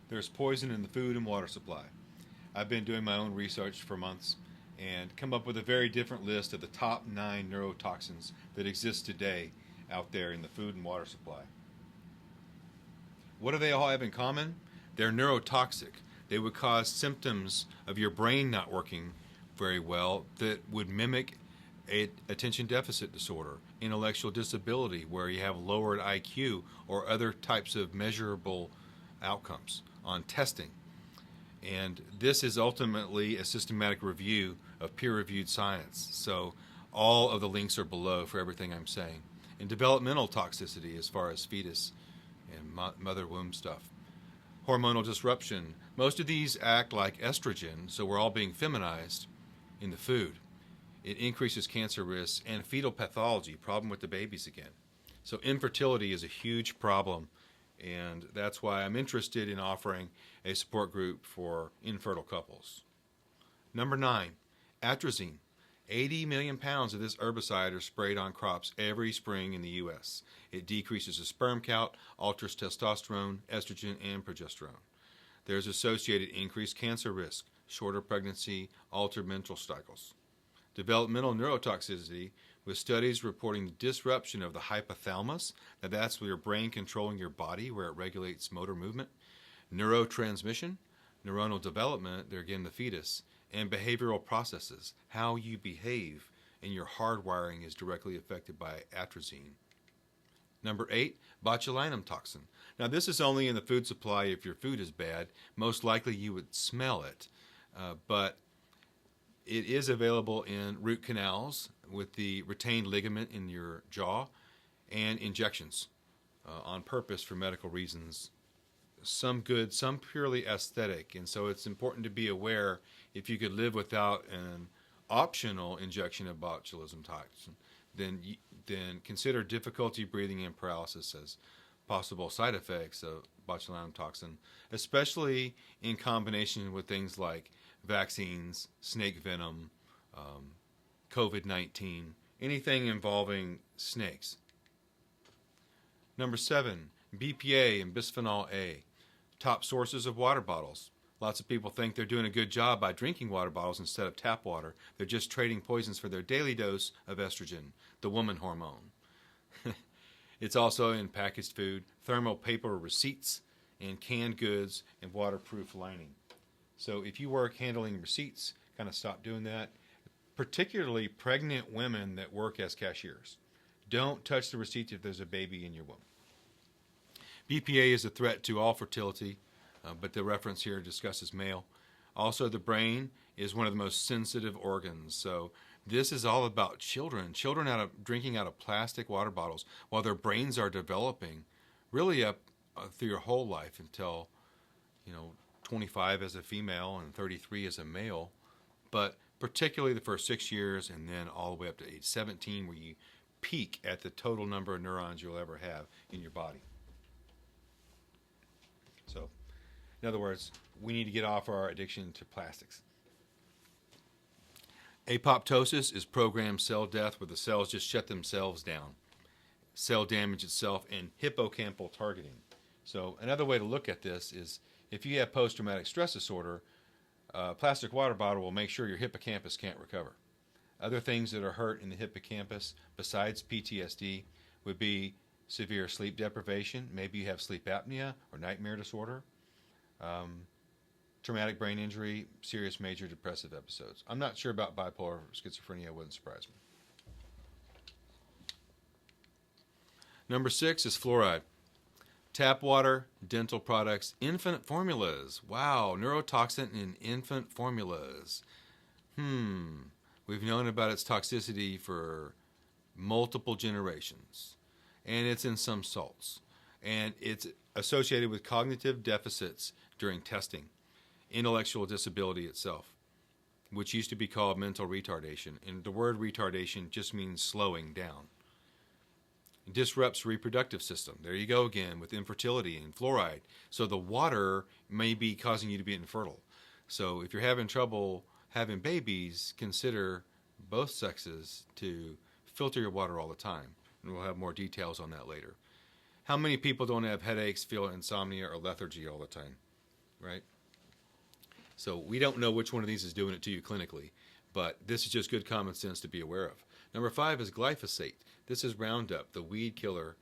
There's poison in the food and water supply. I've been doing my own research for months and come up with a very different list of the top 9 neurotoxins that exist today out there in the food and water supply. What do they all have in common? They're neurotoxic. They would cause symptoms of your brain not working very well that would mimic attention deficit disorder, intellectual disability, where you have lowered IQ, or other types of measurable outcomes on testing. And this is ultimately a systematic review of peer-reviewed science. So all of the links are below for everything I'm saying. And developmental toxicity as far as fetus and mother womb stuff. Hormonal disruption. Most of these act like estrogen, so we're all being feminized in the food. It increases cancer risks and fetal pathology, problem with the babies again. So infertility is a huge problem, and that's why I'm interested in offering a support group for infertile couples. Number 9, atrazine. 80 million pounds of this herbicide are sprayed on crops every spring in the U.S. It decreases the sperm count, alters testosterone, estrogen, and progesterone. There's associated increased cancer risk, shorter pregnancy, altered menstrual cycles. Developmental neurotoxicity, with studies reporting the disruption of the hypothalamus, that's your brain controlling your body, where it regulates motor movement. Neurotransmission, neuronal development, there again the fetus, and behavioral processes, how you behave, and your hardwiring is directly affected by atrazine. Number 8, botulinum toxin. Now this is only in the food supply if your food is bad. Most likely you would smell it, but it is available in root canals with the retained ligament in your jaw, and injections on purpose for medical reasons. Some good, some purely aesthetic, and so it's important to be aware if you could live without an optional injection of botulism toxin, then consider difficulty breathing and paralysis as possible side effects of botulinum toxin, especially in combination with things like vaccines, snake venom, COVID-19, anything involving snakes. Number 7, BPA and bisphenol A, top sources of water bottles. Lots of people think they're doing a good job by drinking water bottles instead of tap water. They're just trading poisons for their daily dose of estrogen, the woman hormone. It's also in packaged food, thermal paper receipts, and canned goods, and waterproof lining. So if you work handling receipts, kind of stop doing that. Particularly pregnant women that work as cashiers. Don't touch the receipt if there's a baby in your womb. BPA is a threat to all fertility, but the reference here discusses male. Also, the brain is one of the most sensitive organs. So this is all about children. Children drinking out of plastic water bottles while their brains are developing, really up through your whole life until, 25 as a female and 33 as a male. But particularly the first 6 years, and then all the way up to age 17, where you peak at the total number of neurons you'll ever have in your body. So, in other words, we need to get off our addiction to plastics. Apoptosis is programmed cell death, where the cells just shut themselves down. Cell damage itself, and hippocampal targeting. So another way to look at this is if you have post-traumatic stress disorder, a plastic water bottle will make sure your hippocampus can't recover. Other things that are hurt in the hippocampus besides PTSD would be severe sleep deprivation. Maybe you have sleep apnea or nightmare disorder, traumatic brain injury, serious major depressive episodes. I'm not sure about bipolar schizophrenia, wouldn't surprise me. Number 6 is fluoride. Tap water, dental products, infant formulas. Wow, neurotoxin in infant formulas. We've known about its toxicity for multiple generations. And it's in some salts. And it's associated with cognitive deficits during testing, intellectual disability itself, which used to be called mental retardation. And the word retardation just means slowing down. It disrupts reproductive system. There you go again with infertility and fluoride. So the water may be causing you to be infertile. So if you're having trouble having babies, consider both sexes to filter your water all the time. And we'll have more details on that later. How many people don't have headaches, feel insomnia, or lethargy all the time? right? So we don't know which one of these is doing it to you clinically, but this is just good common sense to be aware of. Number 5 is glyphosate. This is Roundup, the weed killer,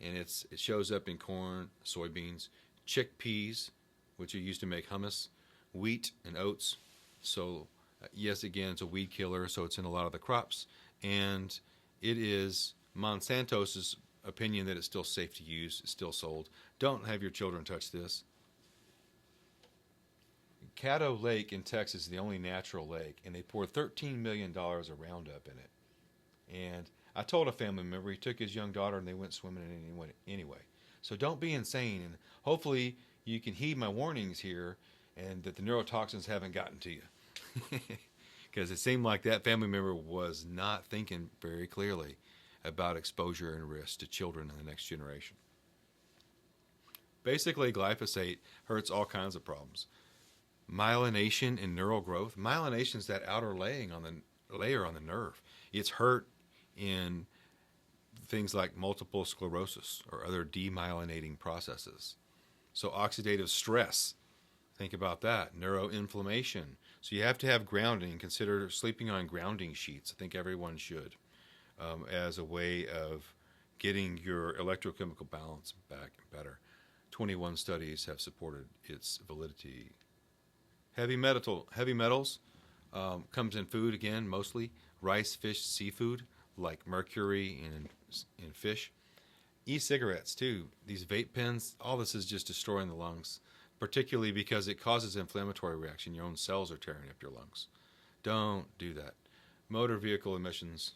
and it shows up in corn, soybeans, chickpeas, which are used to make hummus, wheat, and oats. So yes, again, it's a weed killer, so it's in a lot of the crops, and it is Monsanto's opinion that it's still safe to use, it's still sold. Don't have your children touch this. Caddo Lake in Texas is the only natural lake, and they poured $13 million of Roundup in it. And I told a family member, he took his young daughter and they went swimming in it anyway. So don't be insane, and hopefully you can heed my warnings here and that the neurotoxins haven't gotten to you. Because it seemed like that family member was not thinking very clearly about exposure and risk to children in the next generation. Basically, glyphosate hurts all kinds of problems. Myelination and neural growth. Myelination is that outer layer on the nerve. It's hurt in things like multiple sclerosis or other demyelinating processes. So oxidative stress, think about that. Neuroinflammation. So you have to have grounding. Consider sleeping on grounding sheets. I think everyone should, as a way of getting your electrochemical balance back better. 21 studies have supported its validity. Heavy metals comes in food again, mostly rice, fish, seafood, like mercury in fish. E-cigarettes too. These vape pens, all this is just destroying the lungs, particularly because it causes inflammatory reaction. Your own cells are tearing up your lungs. Don't do that. Motor vehicle emissions,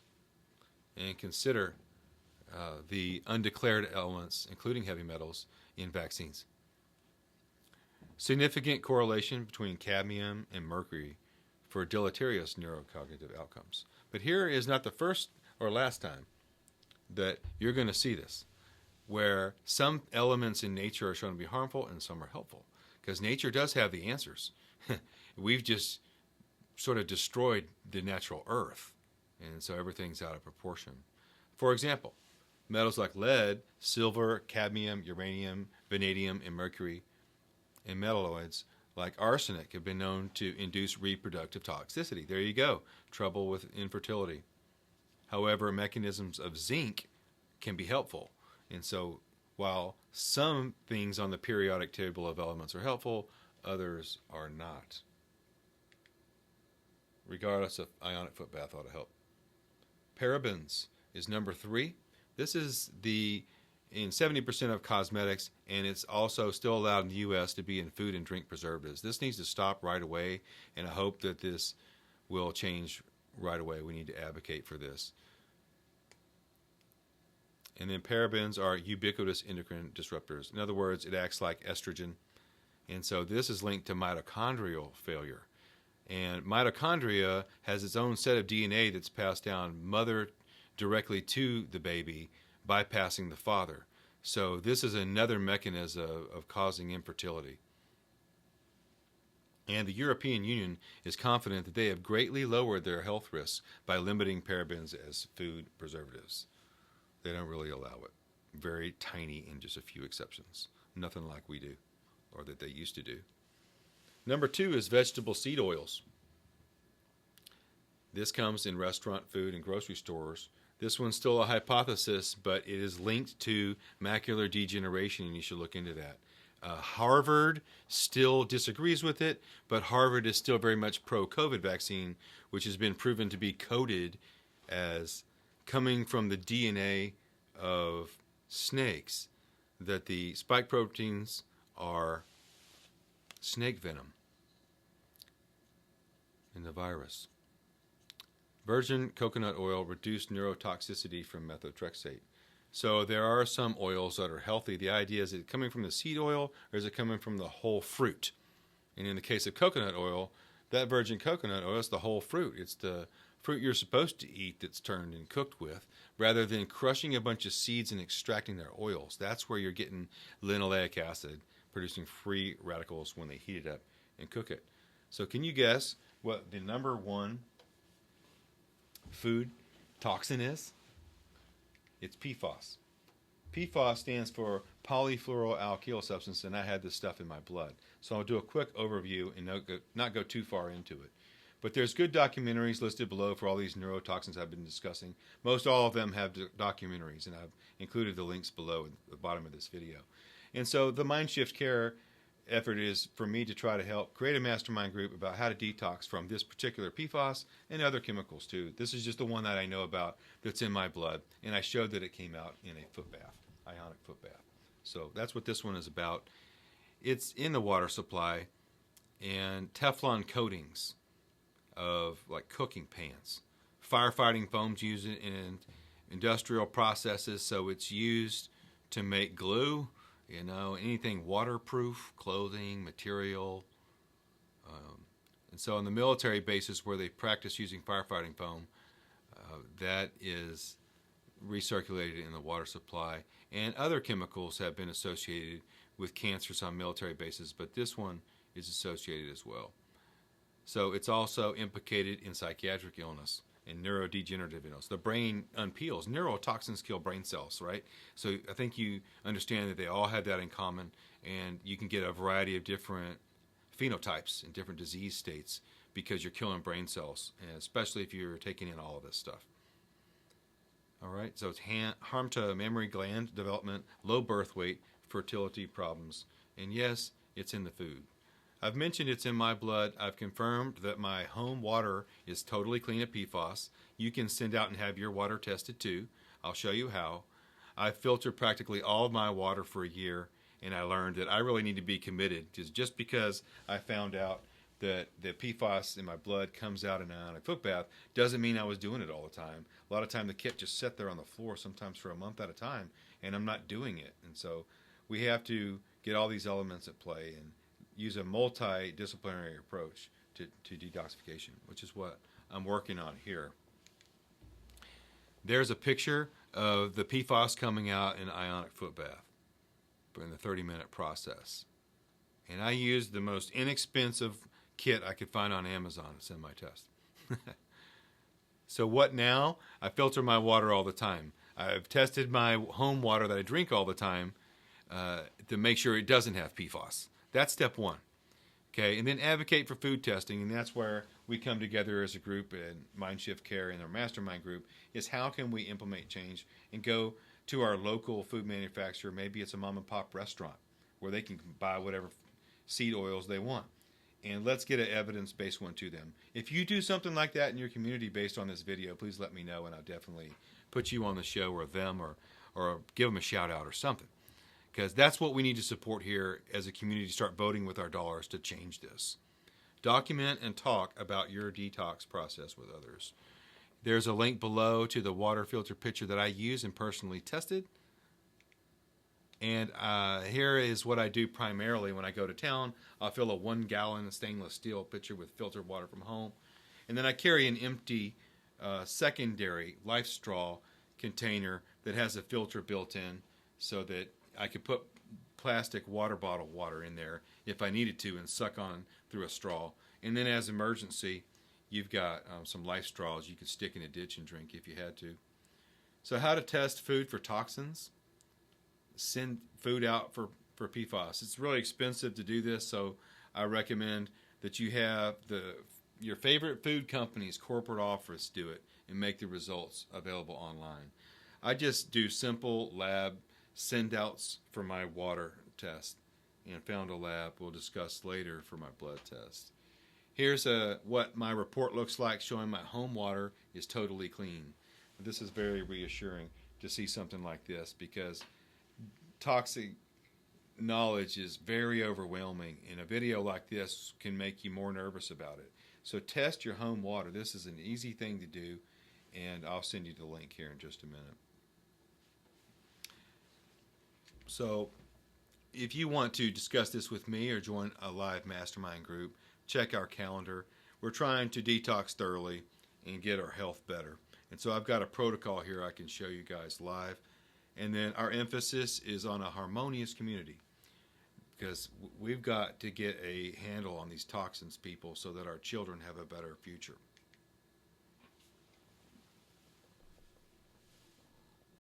and consider the undeclared elements, including heavy metals, in vaccines. Significant correlation between cadmium and mercury for deleterious neurocognitive outcomes. But here is not the first or last time that you're going to see this, where some elements in nature are shown to be harmful and some are helpful, because nature does have the answers. We've just sort of destroyed the natural earth, and so everything's out of proportion. For example, metals like lead, silver, cadmium, uranium, vanadium, and mercury, and metalloids like arsenic have been known to induce reproductive toxicity. There you go, trouble with infertility. However, mechanisms of zinc can be helpful. And so while some things on the periodic table of elements are helpful, others are not. Regardless of ionic foot bath ought to help. Parabens is number 3. This is in 70% of cosmetics, and it's also still allowed in the U.S. to be in food and drink preservatives. This needs to stop right away, and I hope that this will change right away. We need to advocate for this. And then parabens are ubiquitous endocrine disruptors. In other words, it acts like estrogen. And so this is linked to mitochondrial failure. And mitochondria has its own set of DNA that's passed down mother directly to the baby, bypassing the father. So this is another mechanism of causing infertility. And the European Union is confident that they have greatly lowered their health risks by limiting parabens as food preservatives. They don't really allow it. Very tiny in just a few exceptions. Nothing like we do, or that they used to do. Number 2 is vegetable seed oils. This comes in restaurant food and grocery stores. This one's still a hypothesis, but it is linked to macular degeneration, and you should look into that. Harvard still disagrees with it, but Harvard is still very much pro-COVID vaccine, which has been proven to be coded as coming from the DNA of snakes, that the spike proteins are snake venom in the virus. Virgin coconut oil reduced neurotoxicity from methotrexate. So there are some oils that are healthy. The idea is it coming from the seed oil or is it coming from the whole fruit? And in the case of coconut oil, that virgin coconut oil is the whole fruit. It's the fruit you're supposed to eat that's turned and cooked with, rather than crushing a bunch of seeds and extracting their oils. That's where you're getting linoleic acid, producing free radicals when they heat it up and cook it. So can you guess what the number 1 food toxin is? It's PFAS, PFAS stands for polyfluoroalkyl substance, and I had this stuff in my blood. So I'll do a quick overview and not go too far into it. But there's good documentaries listed below for all these neurotoxins I've been discussing. Most all of them have documentaries, and I've included the links below at the bottom of this video. And so the Mind Shift Care effort is for me to try to help create a mastermind group about how to detox from this particular PFAS and other chemicals too. This is just the one that I know about that's in my blood, and I showed that it came out in a foot bath, ionic foot bath. So that's what this one is about. It's in the water supply, and Teflon coatings of like cooking pans. Firefighting foams use it in industrial processes, so it's used to make glue, anything waterproof, clothing, material. And so on the military bases where they practice using firefighting foam, that is recirculated in the water supply. And other chemicals have been associated with cancers on military bases, but this one is associated as well. So it's also implicated in psychiatric illness and neurodegenerative illness. The brain unpeels. Neurotoxins kill brain cells, right? So I think you understand that they all have that in common, and you can get a variety of different phenotypes and different disease states because you're killing brain cells, and especially if you're taking in all of this stuff. All right, so it's harm to mammary gland development, low birth weight, fertility problems, and yes, it's in the food. I've mentioned it's in my blood. I've confirmed that my home water is totally clean of PFAS. You can send out and have your water tested too. I'll show you how. I've filtered practically all of my water for a year, and I learned that I really need to be committed. Just because I found out that the PFAS in my blood comes out in an ionic foot bath doesn't mean I was doing it all the time. A lot of time the kit just sat there on the floor, sometimes for a month at a time, and I'm not doing it. And so we have to get all these elements at play and use a multidisciplinary approach to detoxification, which is what I'm working on here. There's a picture of the PFAS coming out in ionic foot bath in the 30-minute process. And I used the most inexpensive kit I could find on Amazon to send my test. So what now? I filter my water all the time. I've tested my home water that I drink all the time to make sure it doesn't have PFAS. That's step one. Okay, and then advocate for food testing, and that's where we come together as a group in Mind Shift Care in our mastermind group, is how can we implement change and go to our local food manufacturer, maybe it's a mom and pop restaurant, where they can buy whatever seed oils they want. And let's get an evidence-based one to them. If you do something like that in your community based on this video, please let me know, and I'll definitely put you on the show or them or give them a shout-out or something. Because that's what we need to support here as a community to start voting with our dollars to change this. Document and talk about your detox process with others. There's a link below to the water filter pitcher that I use and personally tested. And here is what I do primarily when I go to town. I'll fill a 1-gallon stainless steel pitcher with filtered water from home. And then I carry an empty secondary life straw container that has a filter built in so that I could put plastic water bottle water in there if I needed to and suck on through a straw. And then as emergency, you've got some life straws you could stick in a ditch and drink if you had to. So how to test food for toxins? Send food out for PFAS. It's really expensive to do this, so I recommend that you have your favorite food company's corporate office do it and make the results available online. I just do simple lab send-outs for my water test and found a lab we'll discuss later for my blood test. Here's what my report looks like showing my home water is totally clean. This is very reassuring to see something like this because toxic knowledge is very overwhelming, and a video like this can make you more nervous about it. So test your home water. This is an easy thing to do, and I'll send you the link here in just a minute. So if you want to discuss this with me or join a live mastermind group, check our calendar. We're trying to detox thoroughly and get our health better. And so I've got a protocol here I can show you guys live. And then our emphasis is on a harmonious community because we've got to get a handle on these toxins, people, so that our children have a better future.